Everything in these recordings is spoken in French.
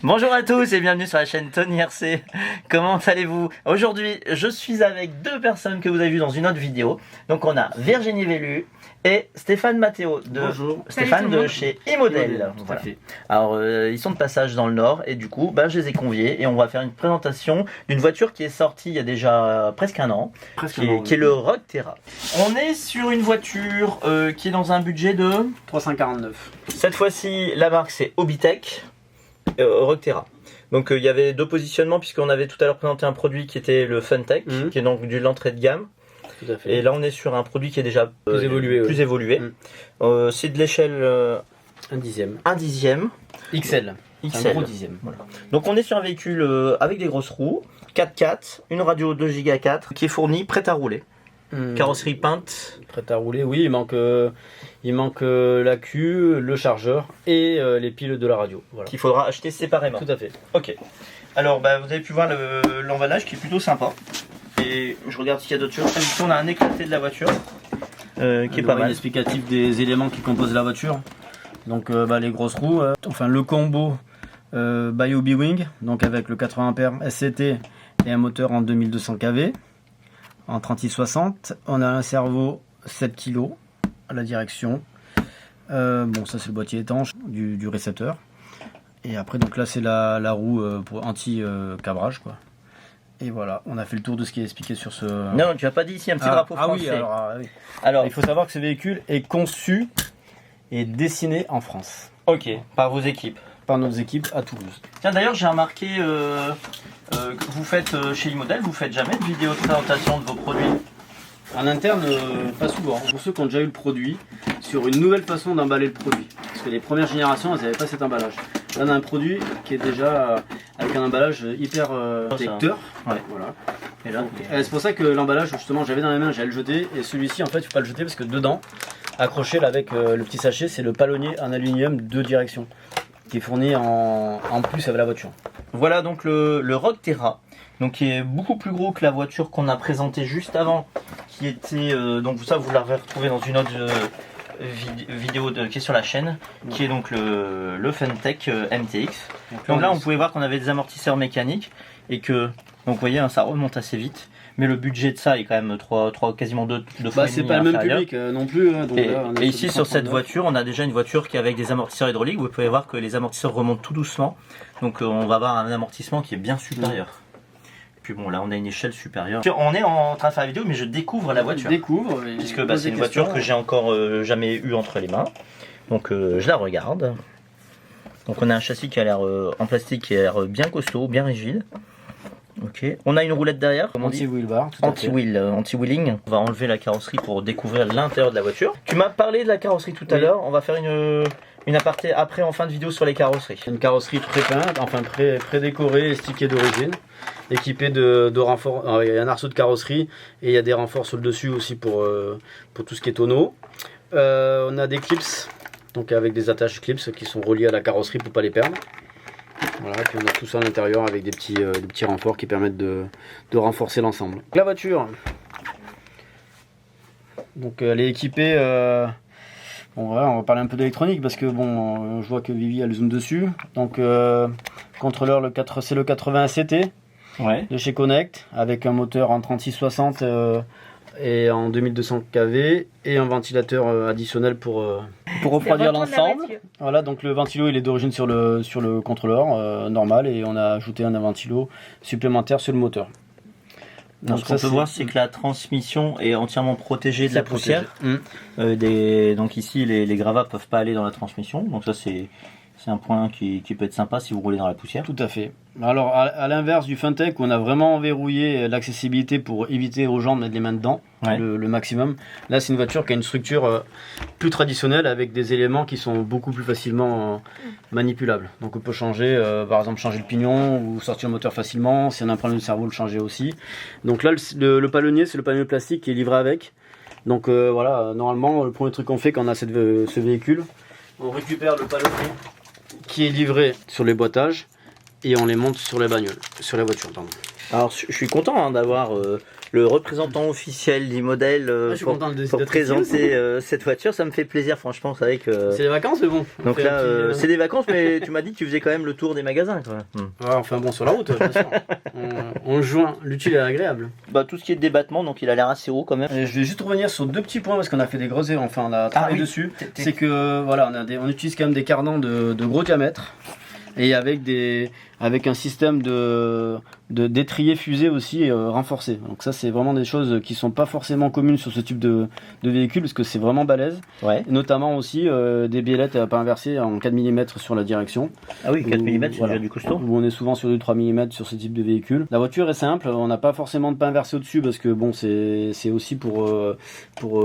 Bonjour à tous et bienvenue sur la chaîne Tony RC. Comment allez-vous? Aujourd'hui, je suis avec deux personnes que vous avez vues dans une autre vidéo. Donc on a Virginie Vellu et Stéphane Matteo Stéphane de chez E-Model. Voilà. Alors ils sont de passage dans le Nord et du coup je les ai conviés et on va faire une présentation d'une voiture qui est sortie il y a déjà presque un an, qui est le Rogue Terra. On est sur une voiture qui est dans un budget de 349. Cette fois-ci la marque c'est Obitech. Rogue Terra. Donc il y avait deux positionnements puisqu'on avait tout à l'heure présenté un produit qui était le Funtech, qui est donc de l'entrée de gamme. Tout à fait. Et là on est sur un produit qui est déjà plus évolué. C'est de l'échelle un dixième. Un dixième. XL. XL. Un gros dixième. Voilà. Donc on est sur un véhicule avec des grosses roues, 4x4, une radio 2 Go 4 qui est fournie, prête à rouler. Carrosserie peinte. Prête à rouler, oui, il manque la queue, le chargeur et les piles de la radio. Voilà. Qu'il faudra acheter séparément. Tout à fait. Ok. Alors vous avez pu voir l'emballage qui est plutôt sympa. Et je regarde s'il y a d'autres choses. Ici on a un éclaté de la voiture qui est pas mal. Explicatif des éléments qui composent la voiture. Donc les grosses roues, enfin le combo Biobi Wing, donc avec le 80 A SCT et un moteur en 2200 kV. En 3660, on a un cerveau 7 kg à la direction. Bon, ça c'est le boîtier étanche du récepteur. Et après, donc là c'est la roue pour anti-cabrage quoi. Et voilà, on a fait le tour de ce qui est expliqué sur ce. Non, tu n'as pas dit ici un petit drapeau français. Oui, alors, il faut savoir que ce véhicule est conçu et dessiné en France. Ok, par vos équipes. Par nos équipes à Toulouse. Tiens, d'ailleurs, j'ai remarqué que vous faites chez E-Model, vous faites jamais de vidéo de présentation de vos produits. En interne, pas souvent. Pour ceux qui ont déjà eu le produit, sur une nouvelle façon d'emballer le produit. Parce que les premières générations, elles n'avaient pas cet emballage. Là, on a un produit qui est déjà avec un emballage hyper protecteur. Ouais. Voilà. Et là, c'est pour ça que l'emballage, justement, j'avais dans les mains, j'allais le jeter. Et celui-ci, en fait, il ne faut pas le jeter parce que dedans, accroché là avec le petit sachet, c'est le palonnier en aluminium de direction qui est fourni en plus avec la voiture. Voilà donc le Rogue Terra, donc qui est beaucoup plus gros que la voiture qu'on a présentée juste avant, qui était donc ça vous l'avez retrouvé dans une autre vidéo qui est sur la chaîne, qui est donc le Funtech MTX. Donc là on pouvait voir qu'on avait des amortisseurs mécaniques et que donc vous voyez ça remonte assez vite. Mais le budget de ça est quand même quasiment deux fois c'est pas le même public non plus. Donc et ici sur cette voiture, on a déjà une voiture qui est avec des amortisseurs hydrauliques. Vous pouvez voir que les amortisseurs remontent tout doucement. Donc on va avoir un amortissement qui est bien supérieur. Puis bon, là on a une échelle supérieure. On est en train de faire la vidéo, mais je découvre la voiture. Puisque c'est une voiture que j'ai encore jamais eu entre les mains. Donc je la regarde. Donc on a un châssis qui a l'air en plastique, qui a l'air bien costaud, bien rigide. Ok, on a une roulette derrière, anti-wheel bar, anti-wheeling. On va enlever la carrosserie pour découvrir l'intérieur de la voiture. Tu m'as parlé de la carrosserie tout à l'heure, on va faire une aparté après en fin de vidéo sur les carrosseries. Une carrosserie pré-peinte, enfin pré-décorée et stickée d'origine, équipée de renforts. Il y a un arceau de carrosserie et il y a des renforts sur le dessus aussi pour tout ce qui est tonneau. On a des clips, donc avec des attaches clips qui sont reliées à la carrosserie pour pas les perdre. Voilà, puis on a tout ça à l'intérieur avec des petits renforts qui permettent de renforcer l'ensemble. La voiture, donc elle est équipée. Bon voilà, on va parler un peu d'électronique parce que bon, je vois que Vivi a le zoom dessus. Donc contrôleur c'est le 80 CT de chez Connect avec un moteur en 3660 et en 2200 kV et un ventilateur additionnel pour refroidir l'ensemble. Voilà, donc le ventilo il est d'origine sur le contrôleur normal et on a ajouté un ventilo supplémentaire sur le moteur. Donc ce qu'on peut voir, c'est que la transmission est entièrement protégée de la poussière. Donc ici les gravats peuvent pas aller dans la transmission, donc ça c'est un point qui peut être sympa si vous roulez dans la poussière. Tout à fait. Alors à l'inverse du Funtech où on a vraiment verrouillé l'accessibilité pour éviter aux gens de mettre les mains dedans le maximum. Là c'est une voiture qui a une structure plus traditionnelle avec des éléments qui sont beaucoup plus facilement manipulables. Donc on peut changer, par exemple changer le pignon ou sortir le moteur facilement. Si on a un problème de cerveau, le changer aussi. Donc là le palonnier c'est le palonnier plastique qui est livré avec. Donc voilà, normalement le premier truc qu'on fait quand on a ce véhicule, on récupère le palonnier qui est livré sur les boîtages et on les monte sur les bagnoles, sur la voiture pardon. Alors je suis content d'avoir le représentant officiel d'E-Model je suis content pour présenter cette voiture. Ça me fait plaisir, franchement. C'est vrai que c'est les vacances, mais bon. Donc là, c'est des vacances, mais tu m'as dit que tu faisais quand même le tour des magasins, quoi. Ouais, enfin bon, sur la route, bien sûr. On joint l'utile et l'agréable. Bah, tout ce qui est débattement, donc il a l'air assez haut quand même. Et je vais juste revenir sur 2 petits points parce qu'on a fait des gros erreurs, enfin on a travaillé dessus. C'est que voilà, on utilise quand même des cardans de gros diamètre et avec un système d'étrier fusée aussi renforcé. Donc ça, c'est vraiment des choses qui sont pas forcément communes sur ce type de véhicule parce que c'est vraiment balèze. Ouais. Et notamment aussi des biellettes à pas inversées en 4 mm sur la direction. Ah oui, 4 mm, c'est déjà du costaud. Où on est souvent sur du 3 mm sur ce type de véhicule. La voiture est simple, on n'a pas forcément de pas inversé au-dessus parce que bon, c'est aussi pour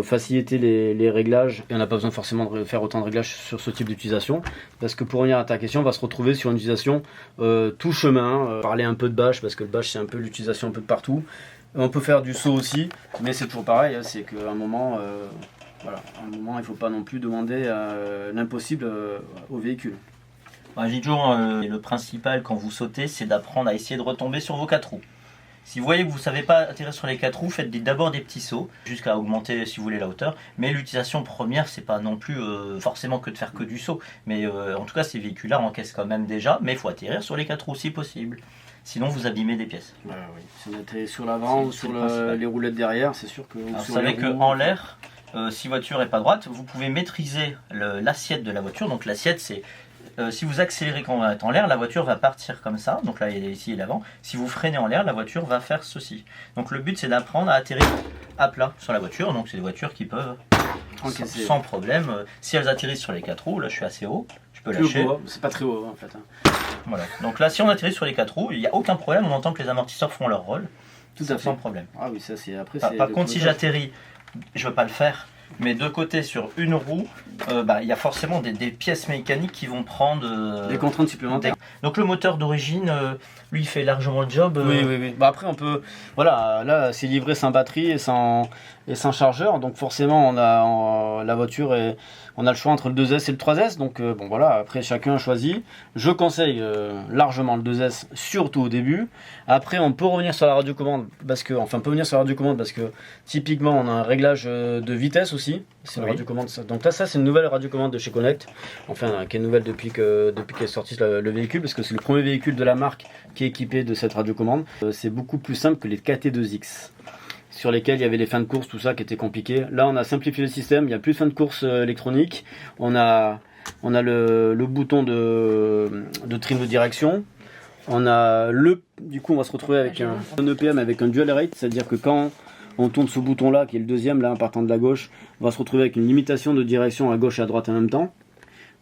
faciliter les réglages et on n'a pas besoin forcément de faire autant de réglages sur ce type d'utilisation. Parce que pour revenir à ta question, on va se retrouver sur une utilisation tout chemin, parler un peu de bâche parce que le bâche c'est un peu l'utilisation un peu de partout. On peut faire du saut aussi, mais c'est toujours pareil, hein, c'est qu'à un moment, il ne faut pas non plus demander l'impossible au véhicule. J'ai dit toujours, le principal quand vous sautez, c'est d'apprendre à essayer de retomber sur vos 4 roues. Si vous voyez que vous ne savez pas atterrir sur les 4 roues, faites d'abord des petits sauts, jusqu'à augmenter si vous voulez la hauteur. Mais l'utilisation première, c'est pas non plus forcément que de faire que du saut. Mais en tout cas, ces véhicules-là encaissent quand même déjà, mais il faut atterrir sur les 4 roues si possible. Sinon, vous abîmez des pièces. Oui. Si on atterrit sur l'avant ou sur les roulettes derrière, c'est sûr que... Vous savez qu'en l'air, si la voiture n'est pas droite, vous pouvez maîtriser l'assiette de la voiture. Donc l'assiette, c'est... si vous accélérez quand on va être en l'air, la voiture va partir comme ça. Donc là, ici et l'avant. Si vous freinez en l'air, la voiture va faire ceci. Donc le but, c'est d'apprendre à atterrir à plat sur la voiture. Donc c'est des voitures qui peuvent, sans problème, si elles atterrissent sur les 4 roues, là je suis assez haut, je peux lâcher. C'est pas très haut en fait. Voilà. Donc là, si on atterrit sur les 4 roues, il n'y a aucun problème. On entend que les amortisseurs font leur rôle. Tout à fait. Sans problème. Ah oui, ça c'est après. Par contre, si j'atterris, je ne veux pas le faire. Mais de côté sur une roue, il y a forcément des pièces mécaniques qui vont prendre des contraintes supplémentaires. Donc le moteur d'origine, lui, il fait largement le job. Oui. Après, on peut. Voilà, là, c'est livré sans batterie et sans chargeur. Donc forcément, la voiture on a le choix entre le 2S et le 3S. Donc bon, voilà. Après, chacun choisit. Je conseille largement le 2S, surtout au début. Après, on peut revenir sur la radiocommande parce que typiquement, on a un réglage de vitesse aussi. C'est une radiocommande. Donc là, ça, c'est une nouvelle radiocommande de chez Connect. Enfin, qui est nouvelle depuis qu'est sorti le véhicule, parce que c'est le premier véhicule de la marque qui est équipé de cette radiocommande. C'est beaucoup plus simple que les KT2X, sur lesquels il y avait les fins de course, tout ça qui était compliqué. Là, on a simplifié le système. Il n'y a plus de fin de course électronique. On a le bouton de trim de direction. Du coup, on va se retrouver avec un EPM avec un dual rate, c'est-à-dire que quand on tourne ce bouton-là, qui est le deuxième, là, en partant de la gauche, on va se retrouver avec une limitation de direction à gauche et à droite en même temps.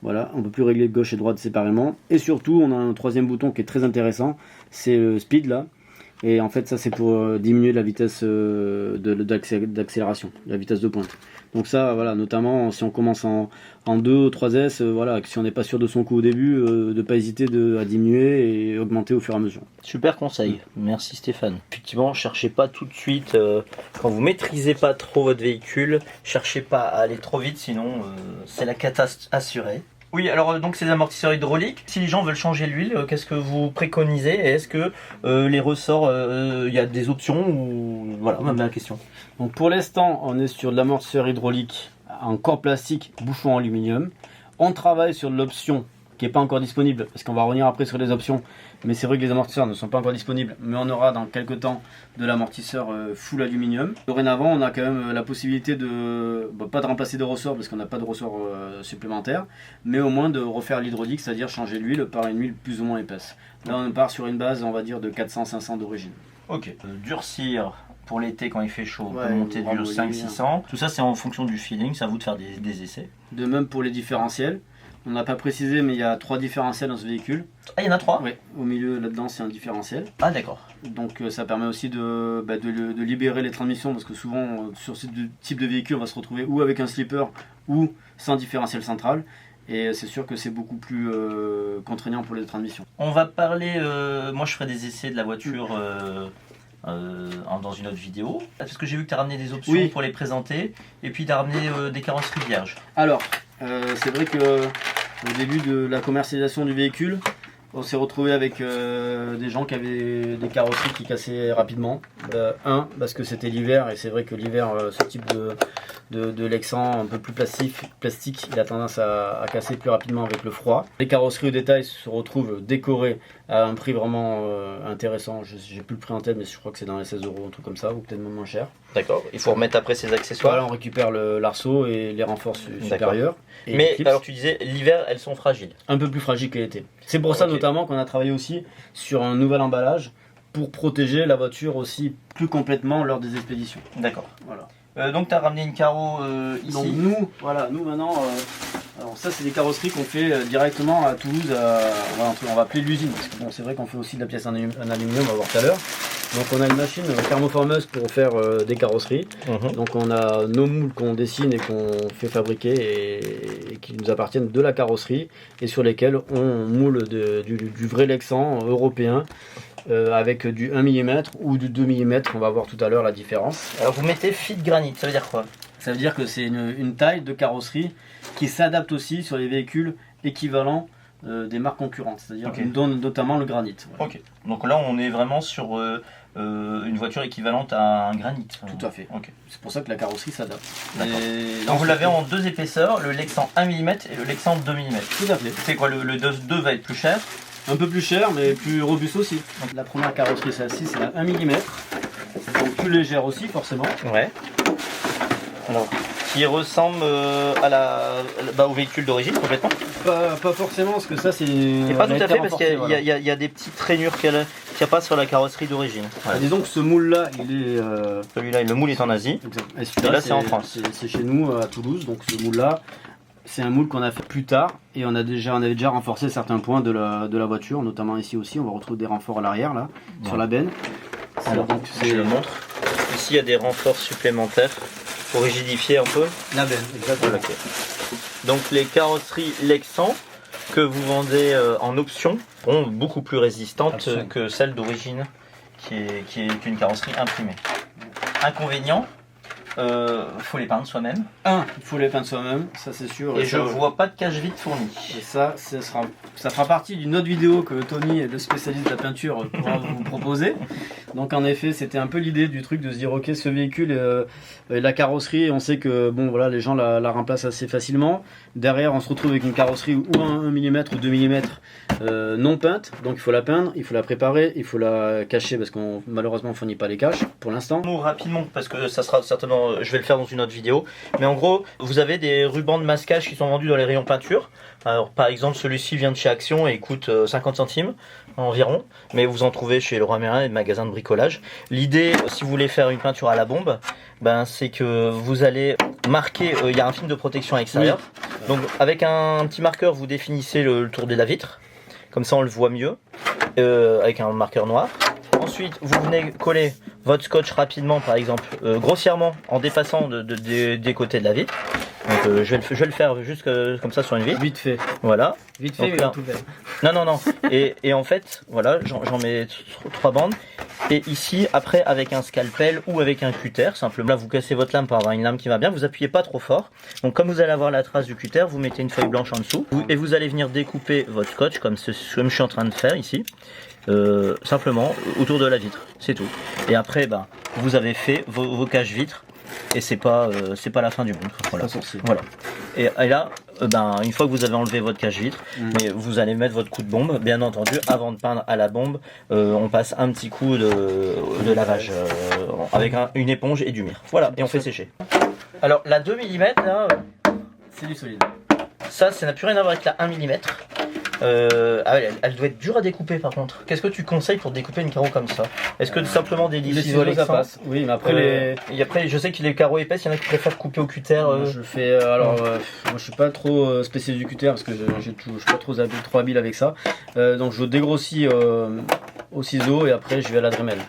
Voilà, on ne peut plus régler gauche et droite séparément. Et surtout, on a un troisième bouton qui est très intéressant, c'est le speed là. Et en fait, ça c'est pour diminuer la vitesse d'accélération, la vitesse de pointe. Donc ça, voilà, notamment si on commence en 2 ou 3S, voilà, si on n'est pas sûr de son coup au début, de ne pas hésiter à diminuer et augmenter au fur et à mesure. Super conseil, merci Stéphane. Effectivement, cherchez pas tout de suite, quand vous maîtrisez pas trop votre véhicule, cherchez pas à aller trop vite, sinon c'est la catastrophe assurée. Oui, alors donc ces amortisseurs hydrauliques, si les gens veulent changer l'huile, qu'est-ce que vous préconisez? Et est-ce que les ressorts, il y a des options ou... Voilà, même la question. Donc pour l'instant, on est sur de l'amortisseur hydraulique en corps plastique, bouchon en aluminium. On travaille sur l'option qui n'est pas encore disponible, parce qu'on va revenir après sur les options, mais c'est vrai que les amortisseurs ne sont pas encore disponibles, mais on aura dans quelques temps de l'amortisseur full aluminium. Dorénavant, on a quand même la possibilité pas de remplacer de ressorts, parce qu'on n'a pas de ressorts supplémentaires, mais au moins de refaire l'hydraulique, c'est-à-dire changer l'huile par une huile plus ou moins épaisse. Là, on part sur une base, on va dire, de 400-500 d'origine. Ok. Durcir pour l'été quand il fait chaud, pour monter du 500-600. Tout ça, c'est en fonction du feeling, c'est à vous de faire des essais. De même pour les différentiels. On n'a pas précisé, mais il y a 3 différentiels dans ce véhicule. Ah, il y en a 3? Oui, au milieu là-dedans, c'est un différentiel. Ah, d'accord. Donc ça permet aussi de libérer les transmissions, parce que souvent, sur ce type de véhicule, on va se retrouver ou avec un slipper ou sans différentiel central. Et c'est sûr que c'est beaucoup plus contraignant pour les transmissions. On va parler, moi je ferai des essais de la voiture dans une autre vidéo. Parce que j'ai vu que tu as ramené des options pour les présenter, et puis tu as ramené des carrosseries vierges. Alors, c'est vrai que au début de la commercialisation du véhicule, On s'est retrouvé avec des gens qui avaient des carrosseries qui cassaient rapidement. Parce que c'était l'hiver, et c'est vrai que l'hiver, ce type de Lexan un peu plus plastique, il a tendance à casser plus rapidement avec le froid. Les carrosseries au détail se retrouvent décorées à un prix vraiment intéressant. J'ai plus le prix en tête, mais je crois que c'est dans les 16 €, un truc comme ça, ou peut-être même moins cher. D'accord, il faut remettre après ses accessoires. Voilà, on récupère l'arceau et les renforts supérieurs. Mais alors tu disais, l'hiver, elles sont fragiles. Un peu plus fragiles que l'été. C'est pour ça notamment qu'on a travaillé aussi sur un nouvel emballage pour protéger la voiture aussi plus complètement lors des expéditions. D'accord. Voilà. Donc tu as ramené une carreau ici. Donc nous maintenant, alors ça c'est des carrosseries qu'on fait directement à Toulouse. On va appeler l'usine, parce que bon, c'est vrai qu'on fait aussi de la pièce en aluminium, on va voir tout à l'heure. Donc on a une machine thermoformeuse pour faire des carrosseries. Donc on a nos moules qu'on dessine et qu'on fait fabriquer et qui nous appartiennent de la carrosserie, et sur lesquels on moule du vrai Lexan européen. Avec du 1 mm ou du 2 mm, on va voir tout à l'heure la différence. Alors vous mettez fit granit, ça veut dire quoi? Ça veut dire que c'est une taille de carrosserie qui s'adapte aussi sur les véhicules équivalents des marques concurrentes, c'est-à-dire notamment le granit. Voilà. Ok, donc là on est vraiment sur une voiture équivalente à un granit. Tout à fait. C'est pour ça que la carrosserie s'adapte. Donc vous l'avez en deux épaisseurs, le Lexan 1 mm et le Lexan 2 mm. Tout à fait. C'est quoi, le 2 va être plus cher? Un peu plus cher, mais plus robuste aussi. Donc, la première carrosserie, celle-ci, c'est la 1 mm. Donc plus légère aussi, forcément. Ouais. Alors, qui ressemble au véhicule d'origine complètement? Pas forcément, parce que ça, c'est. Et pas tout à fait, parce qu'il y a des petites rainures qu'il n'y a pas sur la carrosserie d'origine. Voilà. Disons que ce moule-là, il est. Celui-là, le moule est en Asie. Et là, c'est en France. C'est chez nous, à Toulouse. Donc ce moule-là. C'est un moule qu'on a fait plus tard, et on avait déjà renforcé certains points de la voiture, notamment ici aussi. On va retrouver des renforts à l'arrière là, sur la benne. Alors, donc, je le montre. Ici il y a des renforts supplémentaires pour rigidifier un peu la benne. Exactement. Okay. Donc les carrosseries Lexan que vous vendez en option sont beaucoup plus résistantes que celle d'origine, qui est une carrosserie imprimée. Inconvénient, faut les peindre soi-même. Il faut les peindre soi-même, ça c'est sûr. Et je vois pas de cache vide fournie. Et ça fera partie d'une autre vidéo que Tony, le spécialiste de la peinture, pourra vous proposer. Donc en effet, c'était un peu l'idée du truc de se dire ok, ce véhicule, la carrosserie, on sait que bon voilà, les gens la remplacent assez facilement. Derrière, on se retrouve avec une carrosserie ou 1 mm ou 2 mm non peinte. Donc il faut la peindre, il faut la préparer, il faut la cacher parce qu'on malheureusement on fournit pas les caches pour l'instant. Rapidement, parce que ça sera certainement, je vais le faire dans une autre vidéo. Mais en gros, vous avez des rubans de masquage qui sont vendus dans les rayons peinture. Alors par exemple, celui-ci vient de chez Action et il coûte 50 centimes environ, mais vous en trouvez chez Leroy Merlin et magasins de bricolage. L'idée, si vous voulez faire une peinture à la bombe, c'est que vous allez marquer, il y a un film de protection à l'extérieur. Oui. Donc avec un petit marqueur, vous définissez le tour de la vitre, comme ça on le voit mieux, avec un marqueur noir. Ensuite, vous venez coller votre scotch rapidement, par exemple, grossièrement, en dépassant des côtés de la vitre. Donc, je vais le faire juste comme ça sur une vitre. Vite fait. Voilà. Vite fait, là, tout fait. Non. Et en fait, voilà, j'en mets 3 bandes. Et ici, après, avec un scalpel ou avec un cutter, simplement, là, vous cassez votre lame pour avoir une lame qui va bien. Vous appuyez pas trop fort. Donc, comme vous allez avoir la trace du cutter, vous mettez une feuille blanche en dessous. Et vous allez venir découper votre scotch, comme je suis en train de faire ici. Simplement autour de la vitre, c'est tout. Et après, vous avez fait vos caches vitres et c'est pas la fin du monde. Voilà. Et là, une fois que vous avez enlevé votre cache vitre, mais vous allez mettre votre coup de bombe. Bien entendu, avant de peindre à la bombe, on passe un petit coup de lavage avec une éponge et du mire. Voilà, et on fait sécher. Alors la 2 mm là, c'est du solide. Ça n'a plus rien à voir avec la 1 mm. Elle doit être dure à découper par contre. Qu'est-ce que tu conseilles pour découper une carreau comme ça? Est-ce que simplement des ciseaux ça passe? Oui, mais après après, je sais que les carreaux épais, il y en a qui préfèrent couper au cutter. Je fais moi je suis pas trop spécialiste du cutter parce que je suis pas trop habile avec ça. Donc je dégrossis au ciseau et après je vais à la Dremel.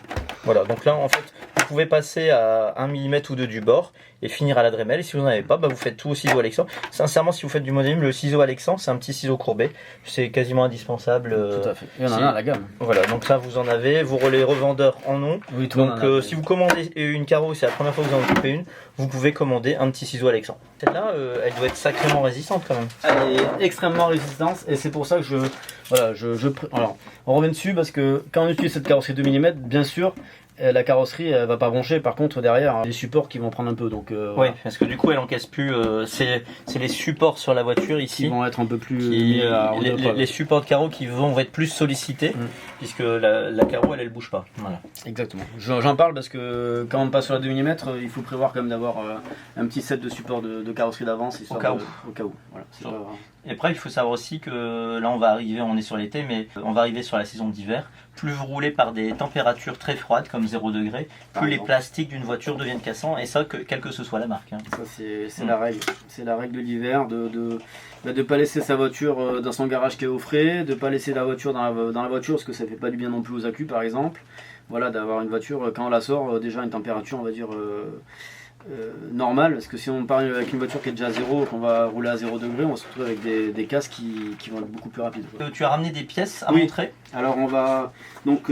Voilà, donc là en fait, pouvez passer à 1 mm ou 2 du bord et finir à la Dremel. Et si vous n'en avez pas, vous faites tout au ciseau Alexandre. Sincèrement, si vous faites du modélisme, le ciseau Alexandre, c'est un petit ciseau courbé. C'est quasiment indispensable. Tout à fait. Et on en a à la gamme. Voilà, donc ça vous en avez. Les revendeurs en ont. Oui, tout donc si vous commandez une carreau, c'est la première fois que vous en occupez une, vous pouvez commander un petit ciseau Alexandre. Celle-là, elle doit être sacrément résistante quand même. Elle est extrêmement résistante et c'est pour ça que alors, on revient dessus parce que quand on utilise cette carrosserie 2 mm, bien sûr, la carrosserie elle va pas broncher. Par contre, derrière, les supports qui vont prendre un peu. Donc, oui, voilà. parce que du coup, elle encaisse plus. C'est les supports sur la voiture ici Qui vont être un peu plus. Les supports de carreau qui vont être plus sollicités, puisque la carreau, elle bouge pas. Voilà. Exactement. J'en parle parce que quand on passe sur la 2 mm, il faut prévoir quand même d'avoir un petit set de supports de carrosserie d'avance. Au cas où. Voilà, et après, il faut savoir aussi que là, on est sur l'été, mais on va arriver sur la saison d'hiver. Plus vous roulez par des températures très froides, comme 0 degré, plus les plastiques d'une voiture deviennent cassants, et ça, quelle que ce soit la marque. Hein. Ça, c'est la règle. C'est la règle de l'hiver, de pas laisser sa voiture dans son garage qui est au frais, de pas laisser la voiture dans la voiture, parce que ça fait pas du bien non plus aux accus, par exemple. Voilà, d'avoir une voiture, quand on la sort, déjà une température, on va dire... normal, parce que si on part avec une voiture qui est déjà à 0, qu'on va rouler à 0 degré, on va se retrouver avec des casques qui vont être beaucoup plus rapides. Tu as ramené des pièces à montrer? Alors on va... Donc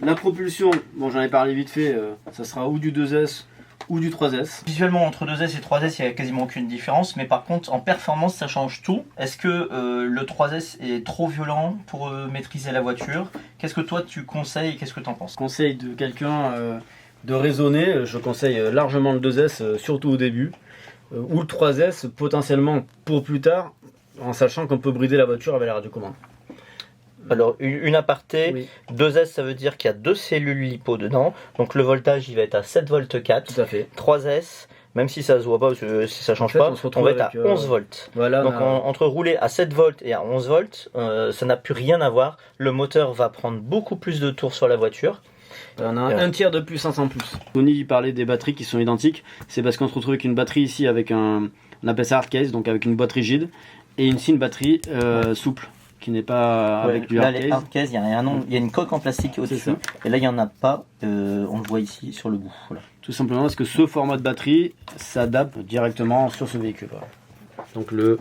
la propulsion, j'en ai parlé vite fait, ça sera ou du 2S ou du 3S. Visuellement entre 2S et 3S il n'y a quasiment aucune différence, mais par contre en performance ça change tout. Est-ce que le 3S est trop violent pour maîtriser la voiture? Qu'est-ce que toi tu conseilles et qu'est-ce que tu en penses? Conseil de quelqu'un... de raisonner, je conseille largement le 2S, surtout au début, ou le 3S potentiellement pour plus tard, en sachant qu'on peut brider la voiture avec la radiocommande. Alors une aparté, 2S ça veut dire qu'il y a 2 cellules lipo dedans, donc le voltage il va être à 7 volts 4, tout à fait. 3S, même si ça se voit pas, parce que si ça change pas, on va être à 11 volts. Voilà, donc entre rouler à 7 volts et à 11 volts, ça n'a plus rien à voir, le moteur va prendre beaucoup plus de tours sur la voiture. On a un tiers de puissance en plus. Tony parlait des batteries qui sont identiques, c'est parce qu'on se retrouve avec une batterie ici avec on appelle ça hardcase, donc avec une boîte rigide, et une souple, qui n'est pas avec du hardcase. Là, les hardcase, il y a une coque en plastique au-dessus, et là il n'y en a pas, on le voit ici sur le bout. Voilà. Tout simplement parce que ce format de batterie s'adapte directement sur ce véhicule. Voilà. Donc le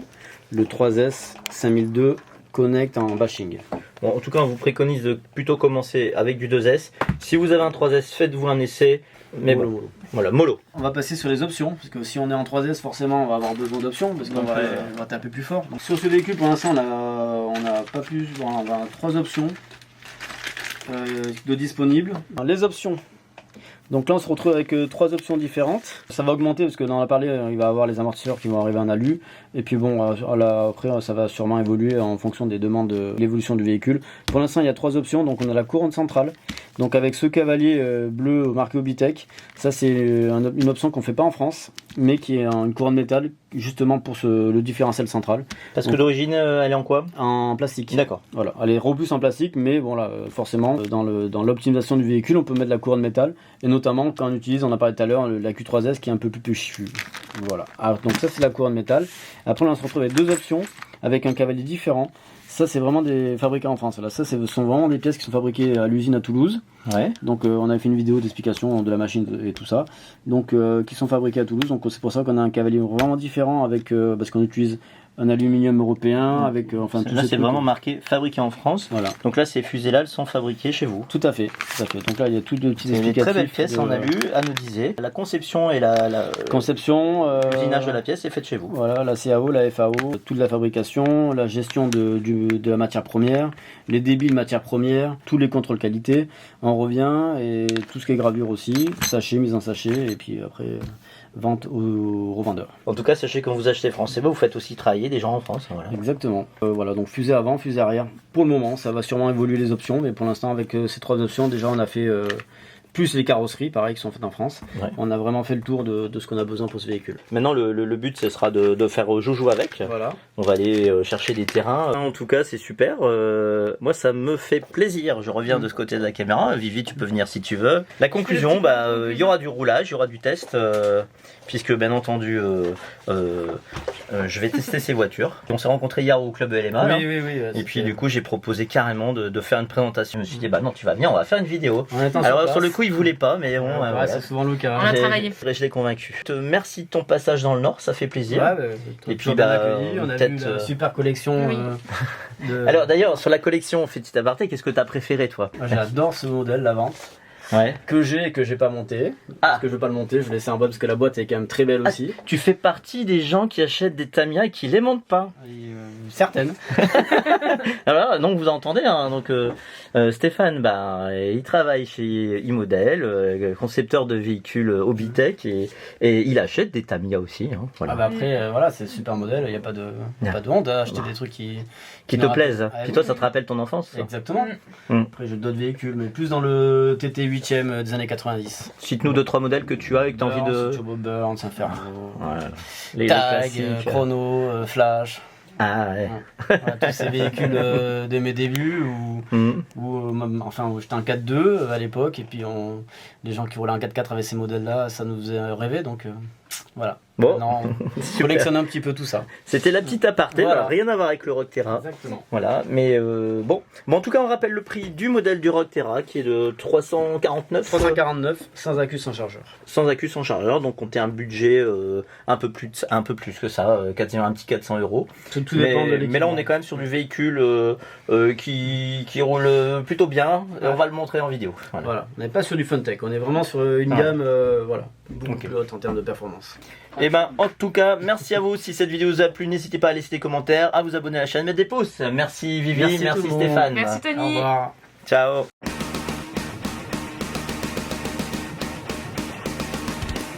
3S 5002 Connect en bashing. Bon, en tout cas, on vous préconise de plutôt commencer avec du 2S. Si vous avez un 3S, faites-vous un essai. Mais mollo. Voilà, mollo. On va passer sur les options, parce que si on est en 3S, forcément, on va avoir besoin d'options, parce qu'on va taper plus fort. Donc, sur ce véhicule, pour l'instant, on a pas plus, on a 3 options de disponibles. Les options. Donc là on se retrouve avec 3 options différentes. Ça va augmenter parce que dans la parlée il va y avoir les amortisseurs qui vont arriver en alu. Et puis bon après ça va sûrement évoluer en fonction des demandes de l'évolution du véhicule. Pour l'instant il y a 3 options. Donc on a la couronne centrale. Donc avec ce cavalier bleu marqué Obitech. Ça c'est une option qu'on ne fait pas en France. Mais qui est une couronne métal justement pour le différentiel central. Parce que d'origine elle est en quoi? En plastique. D'accord. Voilà, elle est robuste en plastique, mais bon là, forcément dans l'optimisation du véhicule, on peut mettre la couronne métal, et notamment quand on utilise, on a parlé tout à l'heure, la Q3S qui est un peu plus péchu. Voilà. Alors, donc ça c'est la couronne métal. Après on se retrouve avec 2 options avec un cavalier différent. Ça c'est vraiment des fabriqués en France. Là, ça ce sont vraiment des pièces qui sont fabriquées à l'usine à Toulouse. Ouais. Donc on a fait une vidéo d'explication de la machine et tout ça. Donc qui sont fabriqués à Toulouse. Donc c'est pour ça qu'on a un cavalier vraiment différent avec parce qu'on utilise un aluminium européen avec enfin tout. Là c'est vraiment marqué fabriqué en France. Voilà. Donc là ces fusées là elles sont fabriquées chez vous. Tout à fait. Donc là il y a toutes les petites explications. Des très belles pièces en alu anodisées. La conception et l'usinage de la pièce est faite chez vous. Voilà, la CAO, la FAO, toute la fabrication, la gestion de la matière première, les débits de matière première, tous les contrôles qualité. On revient et tout ce qui est gravure aussi, sachet, mise en sachet et puis après vente aux revendeurs. En tout cas, sachez que quand vous achetez français, vous faites aussi travailler des gens en France. Voilà. Exactement. Voilà, donc fusée avant, fusée arrière. Pour le moment, ça va sûrement évoluer les options, mais pour l'instant, avec ces 3 options, déjà on a fait plus les carrosseries, pareil, qui sont faites en France. Ouais. On a vraiment fait le tour de ce qu'on a besoin pour ce véhicule. Maintenant, le but, ce sera de faire joujou avec. Voilà. On va aller chercher des terrains. En tout cas, c'est super. Moi, ça me fait plaisir. Je reviens de ce côté de la caméra. Vivi, tu peux venir si tu veux. La conclusion, il y aura du roulage, il y aura du test. Puisque, bien entendu, je vais tester ces voitures. On s'est rencontrés hier au club LMA. Oui. Et puis, du coup, j'ai proposé carrément de faire une présentation. Je me suis dit, non, tu vas venir, on va faire une vidéo. Alors, sur le coup, coup, il voulait pas, mais bon, Ouais, voilà. c'est souvent le cas. On a travaillé. Je l'ai convaincu. Merci de ton passage dans le Nord, ça fait plaisir. Ouais, Et puis, bien bah, accueilli. On a vu peut-être, la super collection. Oui. Alors d'ailleurs, sur la collection Petit Aparté, qu'est-ce que t'as préféré, toi? Moi, j'adore ce modèle, la vente. Ouais. Que j'ai et que j'ai pas monté. Parce que je veux pas le monter, je vais laisser en bas parce que la boîte est quand même très belle aussi. Tu fais partie des gens qui achètent des Tamiya et qui les montent pas. Et, certaines. Alors, donc vous entendez, hein, donc Stéphane, bah, il travaille chez iModel, concepteur de véhicules Hobbytech, et il achète des Tamiya aussi. Hein, voilà. Ah bah après, voilà, c'est super modèle, il n'y a pas de honte à acheter des trucs qui Qui te me rappellent- plaisent, Ah, qui oui. toi ça te rappelle ton enfance. Ça. Exactement. Mm. Après, j'ai d'autres véhicules, mais plus dans le TT 8ème des années 90. Cite-nous 2-3 modèles que tu as et que tu as envie de. Turbo Burn, Inferno, Voilà. Les Tag, classiques. Chrono, Flash. Ah ouais. Voilà, tous ces véhicules de mes débuts Mm. où j'étais en 4.2 à l'époque et puis les gens qui roulaient en 4.4 avec ces modèles là ça nous faisait rêver donc voilà. Bon. Maintenant, on Super. collectionne un petit peu tout ça. C'était la petite aparté, Voilà. alors rien à voir avec le Rock Terra. Exactement. Voilà, mais bon. Bon, en tout cas, on rappelle le prix du modèle du Rock Terra qui est de 349. 349 sans accu sans chargeur. Sans accu, sans chargeur, donc comptez un budget un peu plus que ça, quasiment un petit 400 €. Tout dépend de Mais l'équipement. là, on est quand même sur du véhicule qui roule plutôt bien. Et on va le montrer en vidéo. Voilà. Voilà, on n'est pas sur du Funtech, on est vraiment sur une Ah. gamme voilà, beaucoup Ok. plus haute en termes de performance. Et ben, en tout cas, merci à vous. Si cette vidéo vous a plu, n'hésitez pas à laisser des commentaires, à vous abonner à la chaîne, mettre des pouces. Merci Vivi, Merci merci tout le monde. Stéphane. Merci Au Tony. revoir. Ciao.